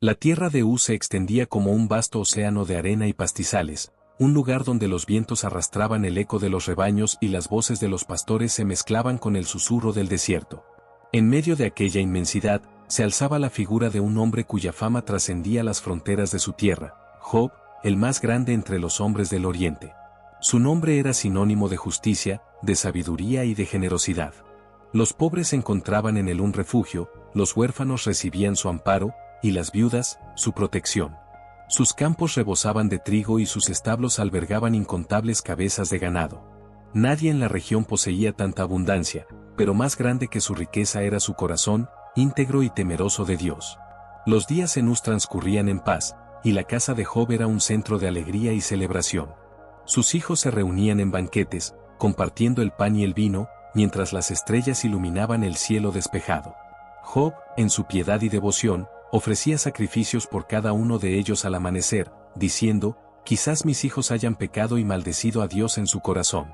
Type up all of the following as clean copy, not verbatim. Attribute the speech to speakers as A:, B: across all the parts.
A: La tierra de Uz se extendía como un vasto océano de arena y pastizales, un lugar donde los vientos arrastraban el eco de los rebaños y las voces de los pastores se mezclaban con el susurro del desierto. En medio de aquella inmensidad, se alzaba la figura de un hombre cuya fama trascendía las fronteras de su tierra, Job, el más grande entre los hombres del Oriente. Su nombre era sinónimo de justicia, de sabiduría y de generosidad. Los pobres encontraban en él un refugio, los huérfanos recibían su amparo, y las viudas, su protección. Sus campos rebosaban de trigo y sus establos albergaban incontables cabezas de ganado. Nadie en la región poseía tanta abundancia, pero más grande que su riqueza era su corazón, íntegro y temeroso de Dios. Los días en Uz transcurrían en paz, y la casa de Job era un centro de alegría y celebración. Sus hijos se reunían en banquetes, compartiendo el pan y el vino, mientras las estrellas iluminaban el cielo despejado. Job, en su piedad y devoción, ofrecía sacrificios por cada uno de ellos al amanecer, diciendo, quizás mis hijos hayan pecado y maldecido a Dios en su corazón.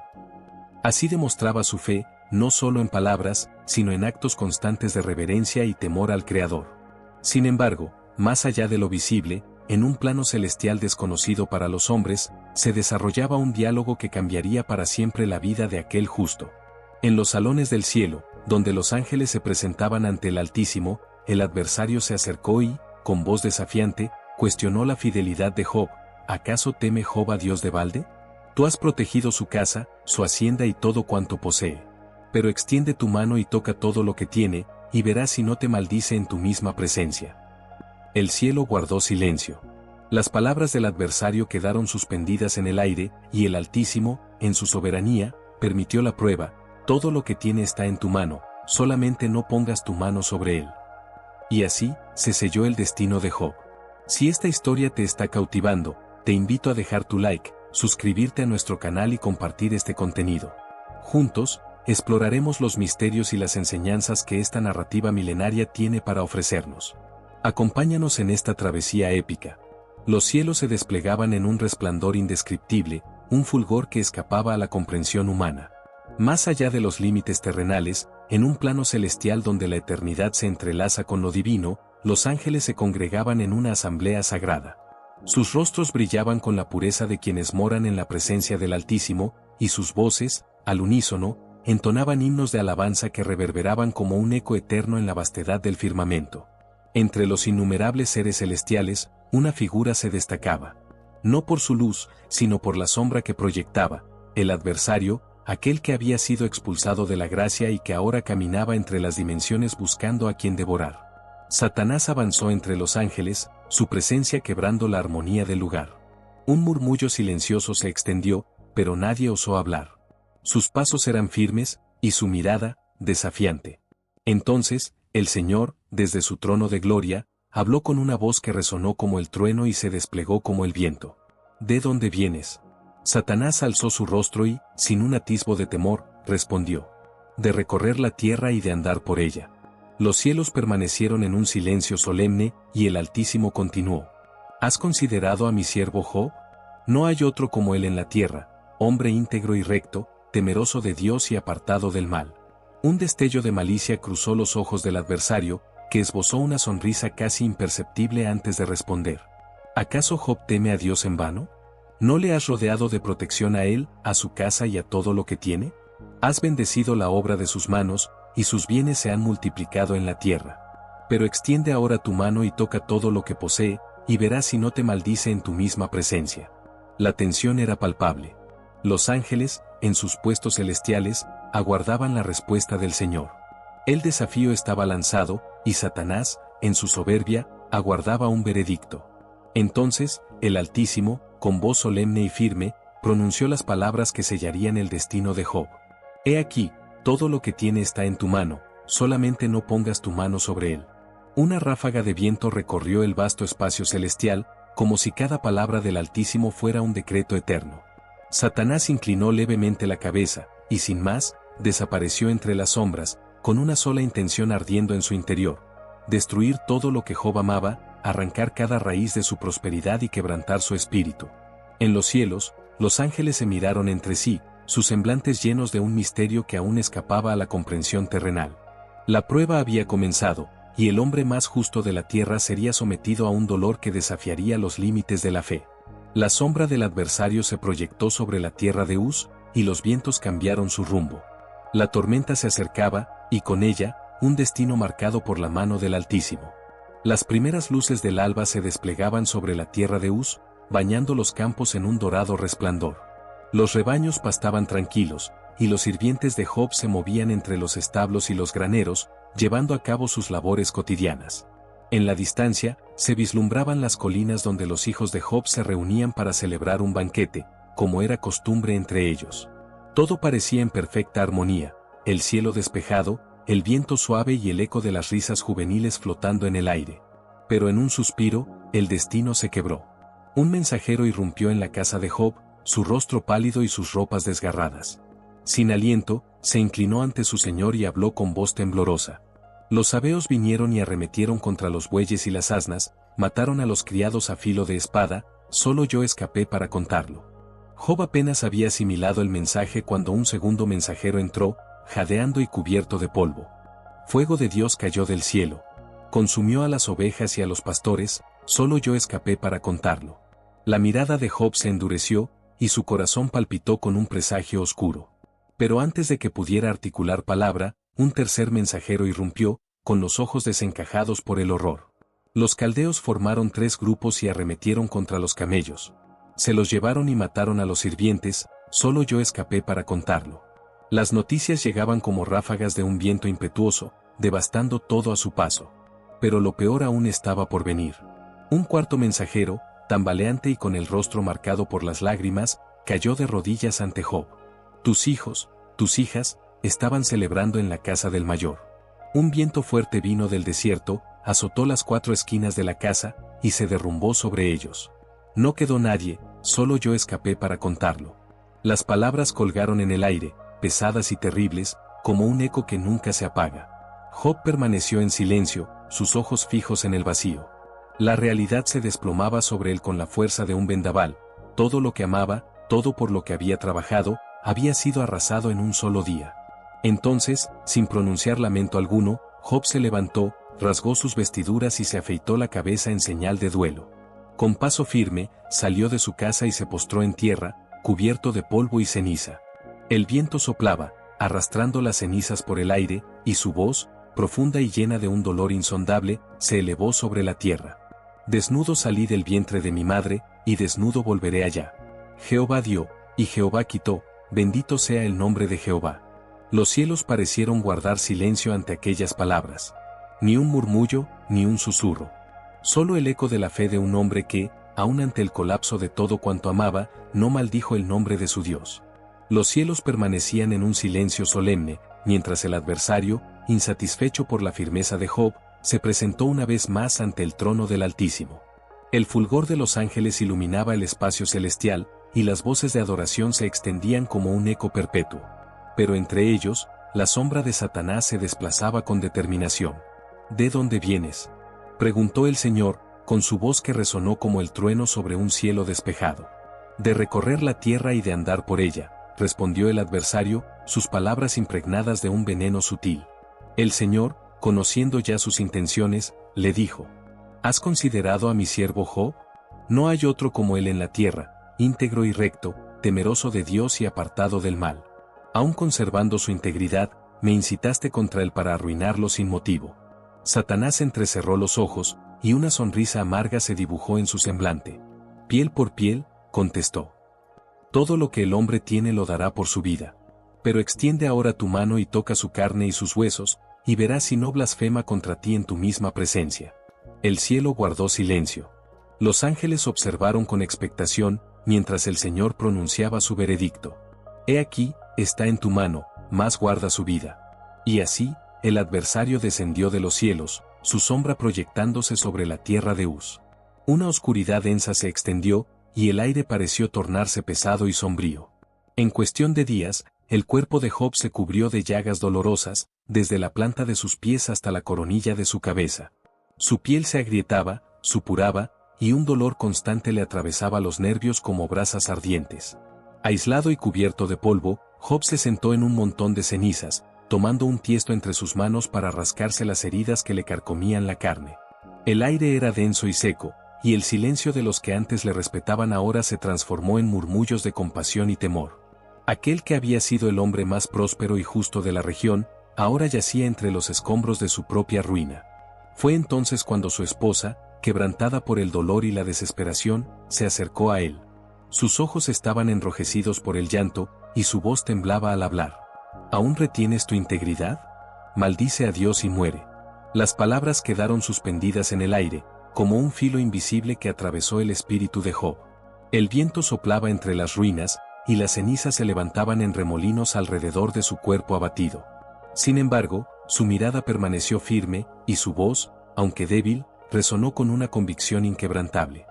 A: Así demostraba su fe, no solo en palabras, sino en actos constantes de reverencia y temor al Creador. Sin embargo, más allá de lo visible, en un plano celestial desconocido para los hombres, se desarrollaba un diálogo que cambiaría para siempre la vida de aquel justo. En los salones del cielo, donde los ángeles se presentaban ante el Altísimo, el adversario se acercó y, con voz desafiante, cuestionó la fidelidad de Job. ¿Acaso teme Job a Dios de balde? Tú has protegido su casa, su hacienda y todo cuanto posee. Pero extiende tu mano y toca todo lo que tiene, y verás si no te maldice en tu misma presencia. El cielo guardó silencio. Las palabras del adversario quedaron suspendidas en el aire, y el Altísimo, en su soberanía, permitió la prueba. Todo lo que tiene está en tu mano, solamente no pongas tu mano sobre él. Y así, se selló el destino de Job. Si esta historia te está cautivando, te invito a dejar tu like, suscribirte a nuestro canal y compartir este contenido. Juntos, exploraremos los misterios y las enseñanzas que esta narrativa milenaria tiene para ofrecernos. Acompáñanos en esta travesía épica. Los cielos se desplegaban en un resplandor indescriptible, un fulgor que escapaba a la comprensión humana. Más allá de los límites terrenales, en un plano celestial donde la eternidad se entrelaza con lo divino, los ángeles se congregaban en una asamblea sagrada. Sus rostros brillaban con la pureza de quienes moran en la presencia del Altísimo, y sus voces, al unísono, entonaban himnos de alabanza que reverberaban como un eco eterno en la vastedad del firmamento. Entre los innumerables seres celestiales, una figura se destacaba. No por su luz, sino por la sombra que proyectaba, el adversario, aquel que había sido expulsado de la gracia y que ahora caminaba entre las dimensiones buscando a quien devorar. Satanás avanzó entre los ángeles, su presencia quebrando la armonía del lugar. Un murmullo silencioso se extendió, pero nadie osó hablar. Sus pasos eran firmes, y su mirada, desafiante. Entonces, el Señor, desde su trono de gloria, habló con una voz que resonó como el trueno y se desplegó como el viento. ¿De dónde vienes? Satanás alzó su rostro y, sin un atisbo de temor, respondió. De recorrer la tierra y de andar por ella. Los cielos permanecieron en un silencio solemne, y el Altísimo continuó. ¿Has considerado a mi siervo Job? No hay otro como él en la tierra, hombre íntegro y recto, temeroso de Dios y apartado del mal. Un destello de malicia cruzó los ojos del adversario, que esbozó una sonrisa casi imperceptible antes de responder. ¿Acaso Job teme a Dios en vano? ¿No le has rodeado de protección a él, a su casa y a todo lo que tiene? Has bendecido la obra de sus manos, y sus bienes se han multiplicado en la tierra. Pero extiende ahora tu mano y toca todo lo que posee, y verás si no te maldice en tu misma presencia. La tensión era palpable. Los ángeles, en sus puestos celestiales, aguardaban la respuesta del Señor. El desafío estaba lanzado, y Satanás, en su soberbia, aguardaba un veredicto. Entonces, el Altísimo, con voz solemne y firme, pronunció las palabras que sellarían el destino de Job. He aquí, todo lo que tiene está en tu mano, solamente no pongas tu mano sobre él. Una ráfaga de viento recorrió el vasto espacio celestial, como si cada palabra del Altísimo fuera un decreto eterno. Satanás inclinó levemente la cabeza, y sin más, desapareció entre las sombras, con una sola intención ardiendo en su interior: destruir todo lo que Job amaba, arrancar cada raíz de su prosperidad y quebrantar su espíritu. En los cielos, los ángeles se miraron entre sí, sus semblantes llenos de un misterio que aún escapaba a la comprensión terrenal. La prueba había comenzado, y el hombre más justo de la tierra sería sometido a un dolor que desafiaría los límites de la fe. La sombra del adversario se proyectó sobre la tierra de Uz, y los vientos cambiaron su rumbo. La tormenta se acercaba, y con ella, un destino marcado por la mano del Altísimo. Las primeras luces del alba se desplegaban sobre la tierra de Uz, bañando los campos en un dorado resplandor. Los rebaños pastaban tranquilos, y los sirvientes de Job se movían entre los establos y los graneros, llevando a cabo sus labores cotidianas. En la distancia, se vislumbraban las colinas donde los hijos de Job se reunían para celebrar un banquete, como era costumbre entre ellos. Todo parecía en perfecta armonía, el cielo despejado, el viento suave y el eco de las risas juveniles flotando en el aire. Pero en un suspiro, el destino se quebró. Un mensajero irrumpió en la casa de Job, su rostro pálido y sus ropas desgarradas. Sin aliento, se inclinó ante su señor y habló con voz temblorosa. Los sabeos vinieron y arremetieron contra los bueyes y las asnas, mataron a los criados a filo de espada, solo yo escapé para contarlo. Job apenas había asimilado el mensaje cuando un segundo mensajero entró, jadeando y cubierto de polvo. Fuego de Dios cayó del cielo. Consumió a las ovejas y a los pastores, solo yo escapé para contarlo. La mirada de Job se endureció, y su corazón palpitó con un presagio oscuro. Pero antes de que pudiera articular palabra, un tercer mensajero irrumpió, con los ojos desencajados por el horror. Los caldeos formaron 3 grupos y arremetieron contra los camellos. Se los llevaron y mataron a los sirvientes, solo yo escapé para contarlo. Las noticias llegaban como ráfagas de un viento impetuoso, devastando todo a su paso. Pero lo peor aún estaba por venir. Un cuarto mensajero, tambaleante y con el rostro marcado por las lágrimas, cayó de rodillas ante Job. Tus hijos, tus hijas, estaban celebrando en la casa del mayor. Un viento fuerte vino del desierto, azotó las 4 esquinas de la casa, y se derrumbó sobre ellos. No quedó nadie, solo yo escapé para contarlo. Las palabras colgaron en el aire, pesadas y terribles, como un eco que nunca se apaga. Job permaneció en silencio, sus ojos fijos en el vacío. La realidad se desplomaba sobre él con la fuerza de un vendaval. Todo lo que amaba, todo por lo que había trabajado, había sido arrasado en un solo día. Entonces, sin pronunciar lamento alguno, Job se levantó, rasgó sus vestiduras y se afeitó la cabeza en señal de duelo. Con paso firme, salió de su casa y se postró en tierra, cubierto de polvo y ceniza. El viento soplaba, arrastrando las cenizas por el aire, y su voz, profunda y llena de un dolor insondable, se elevó sobre la tierra. Desnudo salí del vientre de mi madre, y desnudo volveré allá. Jehová dio, y Jehová quitó, bendito sea el nombre de Jehová. Los cielos parecieron guardar silencio ante aquellas palabras. Ni un murmullo, ni un susurro. Solo el eco de la fe de un hombre que, aun ante el colapso de todo cuanto amaba, no maldijo el nombre de su Dios. Los cielos permanecían en un silencio solemne, mientras el adversario, insatisfecho por la firmeza de Job, se presentó una vez más ante el trono del Altísimo. El fulgor de los ángeles iluminaba el espacio celestial, y las voces de adoración se extendían como un eco perpetuo. Pero entre ellos, la sombra de Satanás se desplazaba con determinación. ¿De dónde vienes?, preguntó el Señor, con su voz que resonó como el trueno sobre un cielo despejado. De recorrer la tierra y de andar por ella, respondió el adversario, sus palabras impregnadas de un veneno sutil. El Señor, conociendo ya sus intenciones, le dijo: ¿Has considerado a mi siervo Job? No hay otro como él en la tierra, íntegro y recto, temeroso de Dios y apartado del mal. Aun conservando su integridad, me incitaste contra él para arruinarlo sin motivo. Satanás entrecerró los ojos, y una sonrisa amarga se dibujó en su semblante. Piel por piel, contestó. Todo lo que el hombre tiene lo dará por su vida. Pero extiende ahora tu mano y toca su carne y sus huesos, y verás si no blasfema contra ti en tu misma presencia. El cielo guardó silencio. Los ángeles observaron con expectación, mientras el Señor pronunciaba su veredicto. He aquí, está en tu mano, mas guarda su vida. Y así, el adversario descendió de los cielos, su sombra proyectándose sobre la tierra de Uz. Una oscuridad densa se extendió, y el aire pareció tornarse pesado y sombrío. En cuestión de días, el cuerpo de Job se cubrió de llagas dolorosas, desde la planta de sus pies hasta la coronilla de su cabeza. Su piel se agrietaba, supuraba, y un dolor constante le atravesaba los nervios como brasas ardientes. Aislado y cubierto de polvo, Job se sentó en un montón de cenizas, tomando un tiesto entre sus manos para rascarse las heridas que le carcomían la carne. El aire era denso y seco, y el silencio de los que antes le respetaban ahora se transformó en murmullos de compasión y temor. Aquel que había sido el hombre más próspero y justo de la región, ahora yacía entre los escombros de su propia ruina. Fue entonces cuando su esposa, quebrantada por el dolor y la desesperación, se acercó a él. Sus ojos estaban enrojecidos por el llanto, y su voz temblaba al hablar. ¿Aún retienes tu integridad? Maldice a Dios y muere. Las palabras quedaron suspendidas en el aire, como un filo invisible que atravesó el espíritu de Job. El viento soplaba entre las ruinas, y las cenizas se levantaban en remolinos alrededor de su cuerpo abatido. Sin embargo, su mirada permaneció firme, y su voz, aunque débil, resonó con una convicción inquebrantable.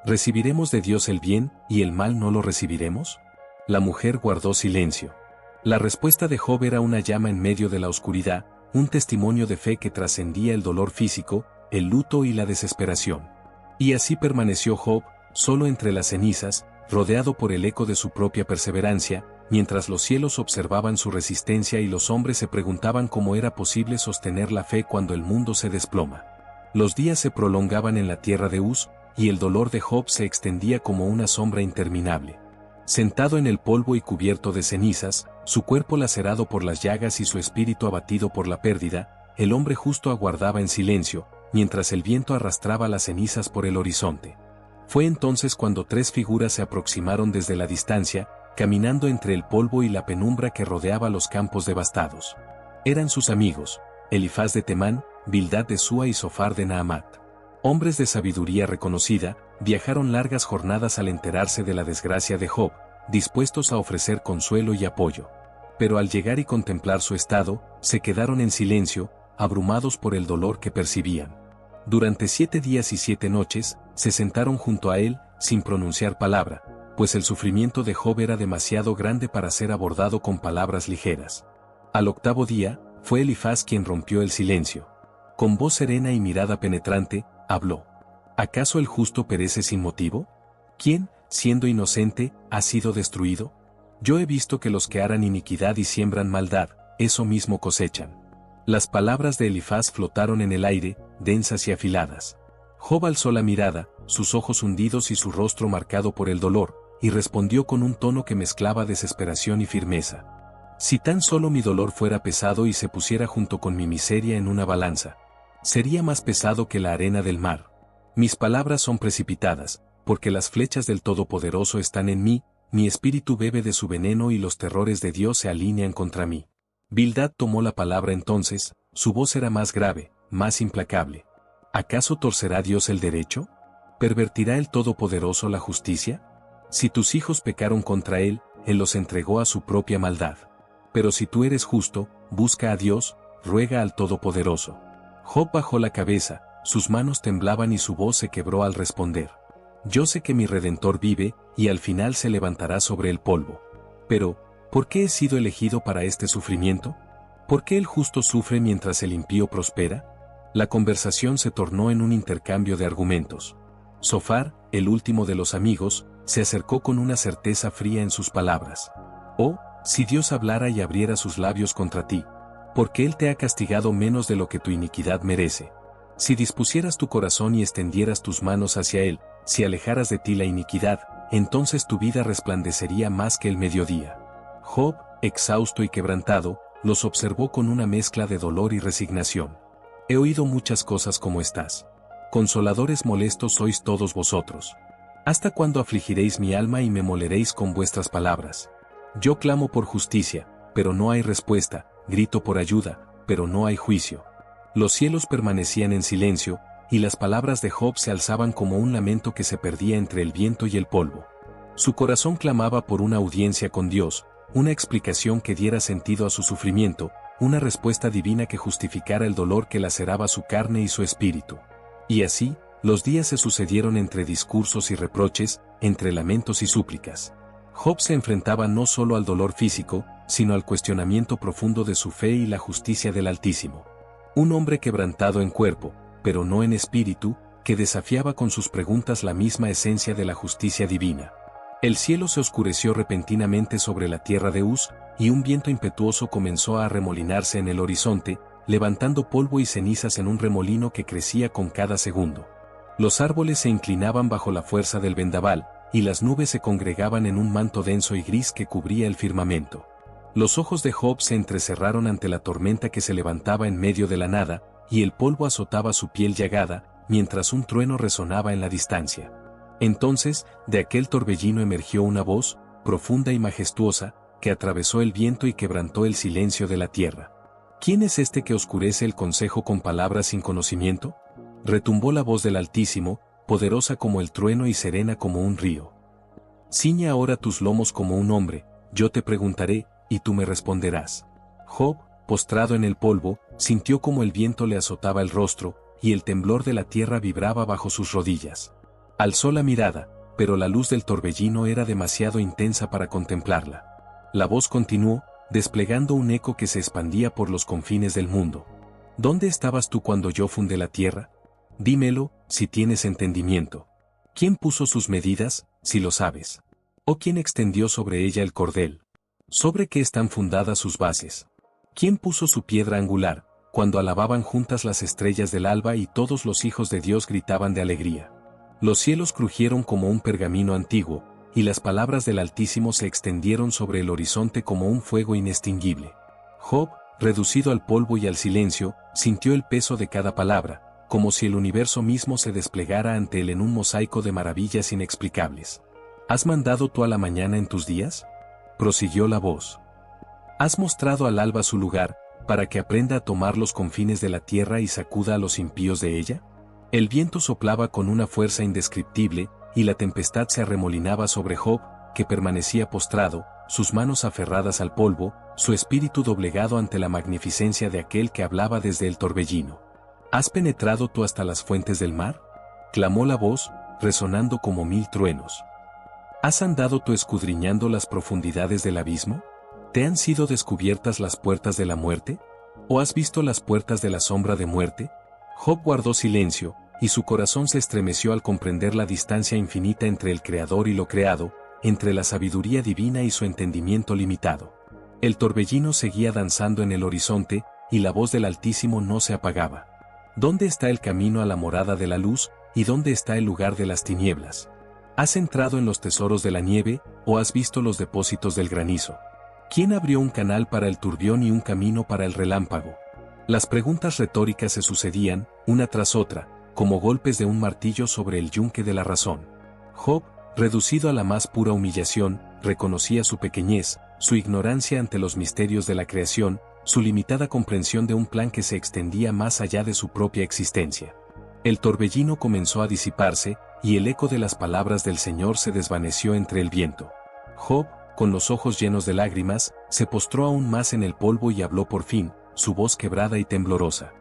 A: ¿Recibiremos de Dios el bien, y el mal no lo recibiremos? La mujer guardó silencio. La respuesta de Job era una llama en medio de la oscuridad, un testimonio de fe que trascendía el dolor físico, el luto y la desesperación. Y así permaneció Job, solo entre las cenizas, rodeado por el eco de su propia perseverancia, mientras los cielos observaban su resistencia y los hombres se preguntaban cómo era posible sostener la fe cuando el mundo se desploma. Los días se prolongaban en la tierra de Uz, y el dolor de Job se extendía como una sombra interminable. Sentado en el polvo y cubierto de cenizas, su cuerpo lacerado por las llagas y su espíritu abatido por la pérdida, el hombre justo aguardaba en silencio, mientras el viento arrastraba las cenizas por el horizonte. Fue entonces cuando tres figuras se aproximaron desde la distancia, caminando entre el polvo y la penumbra que rodeaba los campos devastados. Eran sus amigos, Elifaz de Temán, Bildad de Súa y Zofar de Naamat. Hombres de sabiduría reconocida, viajaron largas jornadas al enterarse de la desgracia de Job, dispuestos a ofrecer consuelo y apoyo. Pero al llegar y contemplar su estado, se quedaron en silencio, abrumados por el dolor que percibían. Durante 7 días y 7 noches, se sentaron junto a él, sin pronunciar palabra, pues el sufrimiento de Job era demasiado grande para ser abordado con palabras ligeras. Al 8º día, fue Elifaz quien rompió el silencio. Con voz serena y mirada penetrante, habló. ¿Acaso el justo perece sin motivo? ¿Quién, siendo inocente, ha sido destruido? Yo he visto que los que harán iniquidad y siembran maldad, eso mismo cosechan. Las palabras de Elifaz flotaron en el aire, densas y afiladas. Job alzó la mirada, sus ojos hundidos y su rostro marcado por el dolor, y respondió con un tono que mezclaba desesperación y firmeza. Si tan solo mi dolor fuera pesado y se pusiera junto con mi miseria en una balanza, sería más pesado que la arena del mar. Mis palabras son precipitadas, porque las flechas del Todopoderoso están en mí, mi espíritu bebe de su veneno y los terrores de Dios se alinean contra mí. Bildad tomó la palabra entonces, su voz era más grave, más implacable. ¿Acaso torcerá Dios el derecho? ¿Pervertirá el Todopoderoso la justicia? Si tus hijos pecaron contra Él, Él los entregó a su propia maldad. Pero si tú eres justo, busca a Dios, ruega al Todopoderoso. Job bajó la cabeza, sus manos temblaban y su voz se quebró al responder. Yo sé que mi Redentor vive, y al final se levantará sobre el polvo. Pero, ¿por qué he sido elegido para este sufrimiento? ¿Por qué el justo sufre mientras el impío prospera? La conversación se tornó en un intercambio de argumentos. Zofar, el último de los amigos, se acercó con una certeza fría en sus palabras. Oh, si Dios hablara y abriera sus labios contra ti, porque Él te ha castigado menos de lo que tu iniquidad merece. Si dispusieras tu corazón y extendieras tus manos hacia Él, si alejaras de ti la iniquidad, entonces tu vida resplandecería más que el mediodía. Job, exhausto y quebrantado, los observó con una mezcla de dolor y resignación. He oído muchas cosas como estas. Consoladores molestos sois todos vosotros. ¿Hasta cuándo afligiréis mi alma y me moleréis con vuestras palabras? Yo clamo por justicia, pero no hay respuesta, grito por ayuda, pero no hay juicio. Los cielos permanecían en silencio, y las palabras de Job se alzaban como un lamento que se perdía entre el viento y el polvo. Su corazón clamaba por una audiencia con Dios, una explicación que diera sentido a su sufrimiento, una respuesta divina que justificara el dolor que laceraba su carne y su espíritu. Y así, los días se sucedieron entre discursos y reproches, entre lamentos y súplicas. Job se enfrentaba no solo al dolor físico, sino al cuestionamiento profundo de su fe y la justicia del Altísimo. Un hombre quebrantado en cuerpo, pero no en espíritu, que desafiaba con sus preguntas la misma esencia de la justicia divina. El cielo se oscureció repentinamente sobre la tierra de Uz, y un viento impetuoso comenzó a arremolinarse en el horizonte, levantando polvo y cenizas en un remolino que crecía con cada segundo. Los árboles se inclinaban bajo la fuerza del vendaval, y las nubes se congregaban en un manto denso y gris que cubría el firmamento. Los ojos de Job se entrecerraron ante la tormenta que se levantaba en medio de la nada, y el polvo azotaba su piel llagada, mientras un trueno resonaba en la distancia. Entonces, de aquel torbellino emergió una voz, profunda y majestuosa, que atravesó el viento y quebrantó el silencio de la tierra. ¿Quién es este que oscurece el consejo con palabras sin conocimiento? Retumbó la voz del Altísimo, poderosa como el trueno y serena como un río. Ciñe ahora tus lomos como un hombre, yo te preguntaré, y tú me responderás. Job, postrado en el polvo, sintió como el viento le azotaba el rostro, y el temblor de la tierra vibraba bajo sus rodillas. Alzó la mirada, pero la luz del torbellino era demasiado intensa para contemplarla. La voz continuó, desplegando un eco que se expandía por los confines del mundo. ¿Dónde estabas tú cuando yo fundé la tierra? Dímelo, si tienes entendimiento. ¿Quién puso sus medidas, si lo sabes? ¿O quién extendió sobre ella el cordel? ¿Sobre qué están fundadas sus bases? ¿Quién puso su piedra angular, cuando alababan juntas las estrellas del alba y todos los hijos de Dios gritaban de alegría? Los cielos crujieron como un pergamino antiguo, y las palabras del Altísimo se extendieron sobre el horizonte como un fuego inextinguible. Job, reducido al polvo y al silencio, sintió el peso de cada palabra, como si el universo mismo se desplegara ante él en un mosaico de maravillas inexplicables. ¿Has mandado tú a la mañana en tus días? Prosiguió la voz. ¿Has mostrado al alba su lugar, para que aprenda a tomar los confines de la tierra y sacuda a los impíos de ella? El viento soplaba con una fuerza indescriptible, y la tempestad se arremolinaba sobre Job, que permanecía postrado, sus manos aferradas al polvo, su espíritu doblegado ante la magnificencia de aquel que hablaba desde el torbellino. ¿Has penetrado tú hasta las fuentes del mar? Clamó la voz, resonando como 1000 truenos. ¿Has andado tú escudriñando las profundidades del abismo? ¿Te han sido descubiertas las puertas de la muerte? ¿O has visto las puertas de la sombra de muerte? Job guardó silencio, y su corazón se estremeció al comprender la distancia infinita entre el Creador y lo creado, entre la sabiduría divina y su entendimiento limitado. El torbellino seguía danzando en el horizonte, y la voz del Altísimo no se apagaba. ¿Dónde está el camino a la morada de la luz, y dónde está el lugar de las tinieblas? ¿Has entrado en los tesoros de la nieve, o has visto los depósitos del granizo? ¿Quién abrió un canal para el turbión y un camino para el relámpago? Las preguntas retóricas se sucedían, una tras otra, como golpes de un martillo sobre el yunque de la razón. Job, reducido a la más pura humillación, reconocía su pequeñez, su ignorancia ante los misterios de la creación, su limitada comprensión de un plan que se extendía más allá de su propia existencia. El torbellino comenzó a disiparse, y el eco de las palabras del Señor se desvaneció entre el viento. Job, con los ojos llenos de lágrimas, se postró aún más en el polvo y habló por fin, su voz quebrada y temblorosa.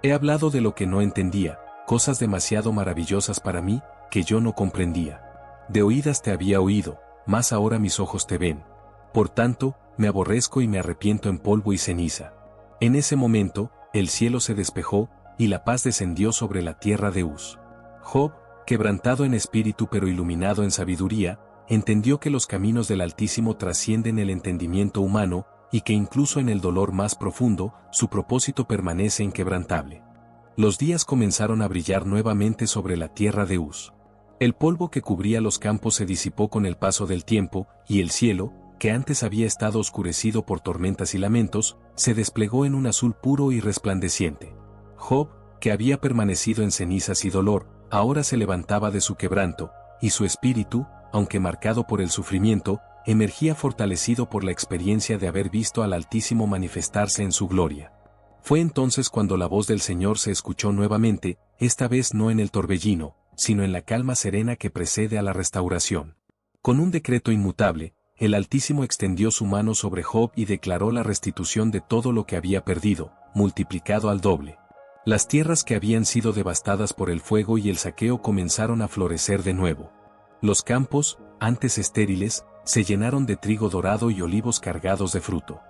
A: He hablado de lo que no entendía, cosas demasiado maravillosas para mí, que yo no comprendía. De oídas te había oído, mas ahora mis ojos te ven. Por tanto, me aborrezco y me arrepiento en polvo y ceniza. En ese momento, el cielo se despejó, y la paz descendió sobre la tierra de Uz. Job, quebrantado en espíritu pero iluminado en sabiduría, entendió que los caminos del Altísimo trascienden el entendimiento humano, y que incluso en el dolor más profundo, su propósito permanece inquebrantable. Los días comenzaron a brillar nuevamente sobre la tierra de Uz. El polvo que cubría los campos se disipó con el paso del tiempo, y el cielo, que antes había estado oscurecido por tormentas y lamentos, se desplegó en un azul puro y resplandeciente. Job, que había permanecido en cenizas y dolor, ahora se levantaba de su quebranto, y su espíritu, aunque marcado por el sufrimiento, emergía fortalecido por la experiencia de haber visto al Altísimo manifestarse en su gloria. Fue entonces cuando la voz del Señor se escuchó nuevamente, esta vez no en el torbellino, sino en la calma serena que precede a la restauración. Con un decreto inmutable, el Altísimo extendió su mano sobre Job y declaró la restitución de todo lo que había perdido, multiplicado al doble. Las tierras que habían sido devastadas por el fuego y el saqueo comenzaron a florecer de nuevo. Los campos, antes estériles, se llenaron de trigo dorado y olivos cargados de fruto.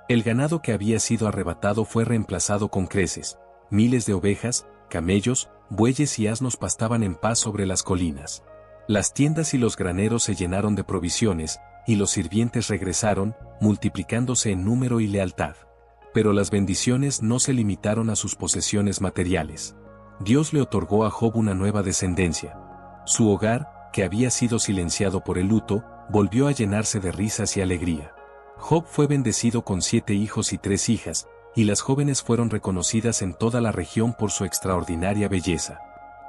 A: El ganado que había sido arrebatado fue reemplazado con creces, miles de ovejas, camellos, bueyes y asnos pastaban en paz sobre las colinas. Las tiendas y los graneros se llenaron de provisiones, y los sirvientes regresaron, multiplicándose en número y lealtad. Pero las bendiciones no se limitaron a sus posesiones materiales. Dios le otorgó a Job una nueva descendencia. Su hogar, que había sido silenciado por el luto, volvió a llenarse de risas y alegría. Job fue bendecido con 7 hijos y 3 hijas, y las jóvenes fueron reconocidas en toda la región por su extraordinaria belleza.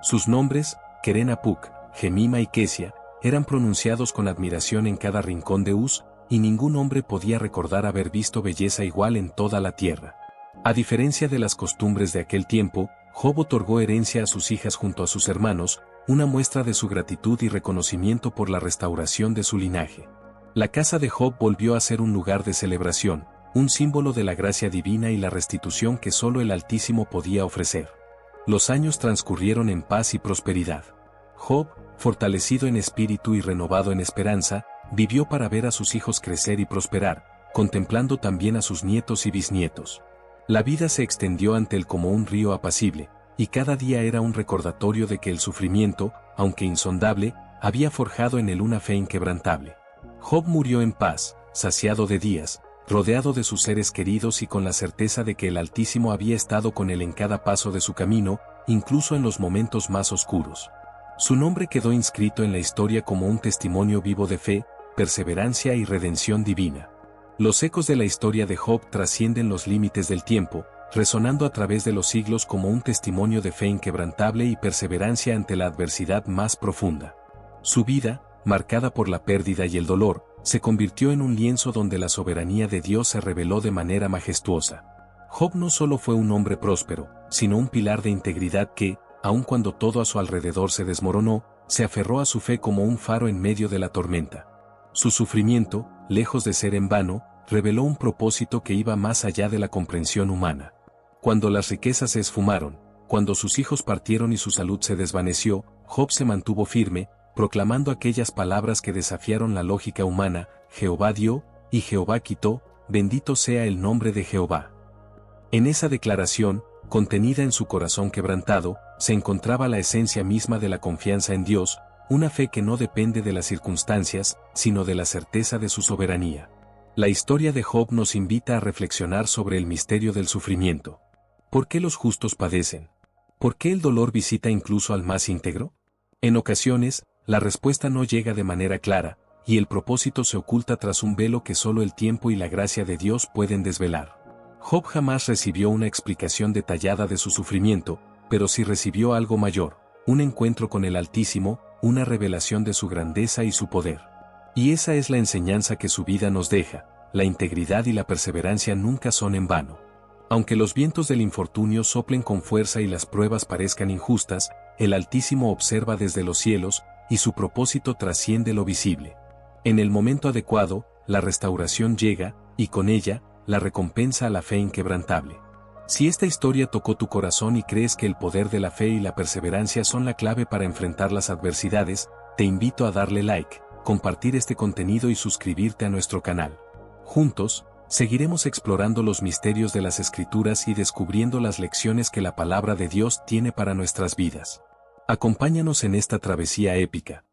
A: Sus nombres, Keren-Apuk, Jemima y Kesia, eran pronunciados con admiración en cada rincón de Uz, y ningún hombre podía recordar haber visto belleza igual en toda la tierra. A diferencia de las costumbres de aquel tiempo, Job otorgó herencia a sus hijas junto a sus hermanos, una muestra de su gratitud y reconocimiento por la restauración de su linaje. La casa de Job volvió a ser un lugar de celebración, un símbolo de la gracia divina y la restitución que solo el Altísimo podía ofrecer. Los años transcurrieron en paz y prosperidad. Job, fortalecido en espíritu y renovado en esperanza, vivió para ver a sus hijos crecer y prosperar, contemplando también a sus nietos y bisnietos. La vida se extendió ante él como un río apacible, y cada día era un recordatorio de que el sufrimiento, aunque insondable, había forjado en él una fe inquebrantable. Job murió en paz, saciado de días, rodeado de sus seres queridos y con la certeza de que el Altísimo había estado con él en cada paso de su camino, incluso en los momentos más oscuros. Su nombre quedó inscrito en la historia como un testimonio vivo de fe, perseverancia y redención divina. Los ecos de la historia de Job trascienden los límites del tiempo, resonando a través de los siglos como un testimonio de fe inquebrantable y perseverancia ante la adversidad más profunda. Su vida, marcada por la pérdida y el dolor, se convirtió en un lienzo donde la soberanía de Dios se reveló de manera majestuosa. Job no solo fue un hombre próspero, sino un pilar de integridad que, aun cuando todo a su alrededor se desmoronó, se aferró a su fe como un faro en medio de la tormenta. Su sufrimiento, lejos de ser en vano, reveló un propósito que iba más allá de la comprensión humana. Cuando las riquezas se esfumaron, cuando sus hijos partieron y su salud se desvaneció, Job se mantuvo firme, proclamando aquellas palabras que desafiaron la lógica humana: Jehová dio, y Jehová quitó, bendito sea el nombre de Jehová. En esa declaración, contenida en su corazón quebrantado, se encontraba la esencia misma de la confianza en Dios, una fe que no depende de las circunstancias, sino de la certeza de su soberanía. La historia de Job nos invita a reflexionar sobre el misterio del sufrimiento. ¿Por qué los justos padecen? ¿Por qué el dolor visita incluso al más íntegro? En ocasiones, la respuesta no llega de manera clara, y el propósito se oculta tras un velo que solo el tiempo y la gracia de Dios pueden desvelar. Job jamás recibió una explicación detallada de su sufrimiento, pero sí recibió algo mayor, un encuentro con el Altísimo, una revelación de su grandeza y su poder. Y esa es la enseñanza que su vida nos deja: la integridad y la perseverancia nunca son en vano. Aunque los vientos del infortunio soplen con fuerza y las pruebas parezcan injustas, el Altísimo observa desde los cielos, y su propósito trasciende lo visible. En el momento adecuado, la restauración llega, y con ella, la recompensa a la fe inquebrantable. Si esta historia tocó tu corazón y crees que el poder de la fe y la perseverancia son la clave para enfrentar las adversidades, te invito a darle like, compartir este contenido y suscribirte a nuestro canal. Juntos, seguiremos explorando los misterios de las Escrituras y descubriendo las lecciones que la palabra de Dios tiene para nuestras vidas. Acompáñanos en esta travesía épica,